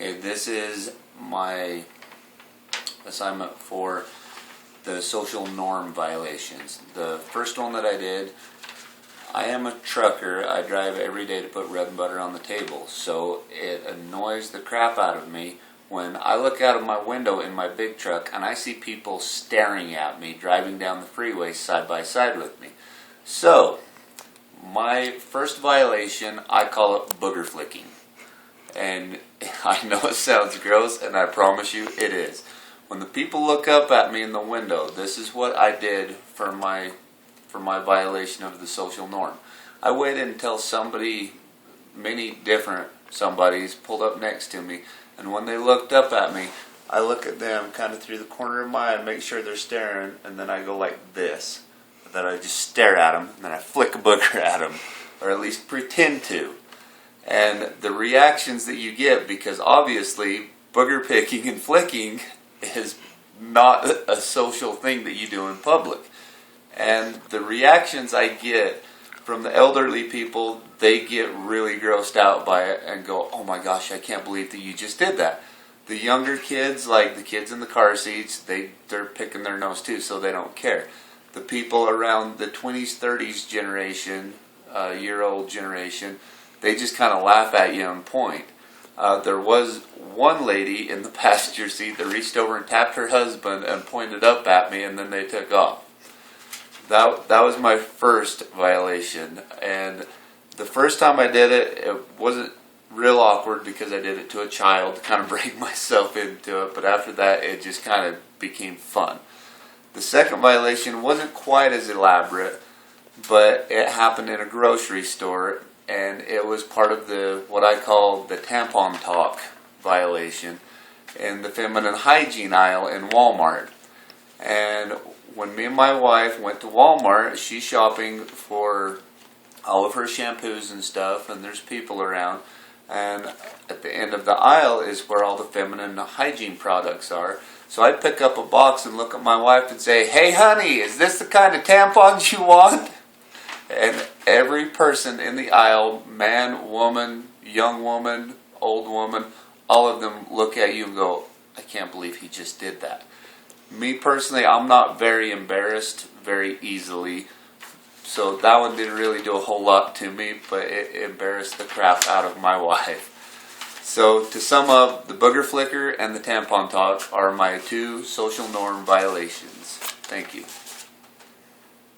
Okay, this is my assignment for the social norm violations. The first one that I did, I am a trucker. I drive every day to put bread and butter on the table. So it annoys the crap out of me when I look out of my window in my big truck and I see people staring at me driving down the freeway side by side with me. So my first violation, I call it booger flicking. And I know it sounds gross, and I promise you it is. When the people look up at me in the window, this is what I did for my violation of the social norm. I waited until many different somebodies pulled up next to me, and when they looked up at me, I look at them kind of through the corner of my eye and make sure they're staring, and then I go like this. Then I just stare at them, and then I flick a booger at them, or at least pretend to. And the reactions that you get, because obviously booger picking and flicking is not a social thing that you do in public. And the reactions I get from the elderly people, they get really grossed out by it and go, "Oh my gosh, I can't believe that you just did that." The younger kids, like the kids in the car seats, they're picking their nose too, so they don't care. The people around the 20s, 30s generation, year-old generation, they just kind of laugh at you and point. There was one lady in the passenger seat that reached over and tapped her husband and pointed up at me, and then they took off. That was my first violation. And the first time I did it, it wasn't real awkward because I did it to a child to kind of break myself into it. But after that, it just kind of became fun. The second violation wasn't quite as elaborate, but it happened in a grocery store. And it was part of what I call the tampon talk violation in the feminine hygiene aisle in Walmart. And when me and my wife went to Walmart, she's shopping for all of her shampoos and stuff, and there's people around. And at the end of the aisle is where all the feminine hygiene products are. So I pick up a box and look at my wife and say, "Hey honey, is this the kind of tampons you want?" And every person in the aisle, man, woman, young woman, old woman, all of them look at you and go, "I can't believe he just did that." Me personally, I'm not very embarrassed very easily. So that one didn't really do a whole lot to me, but it embarrassed the crap out of my wife. So to sum up, the booger flicker and the tampon talk are my two social norm violations. Thank you.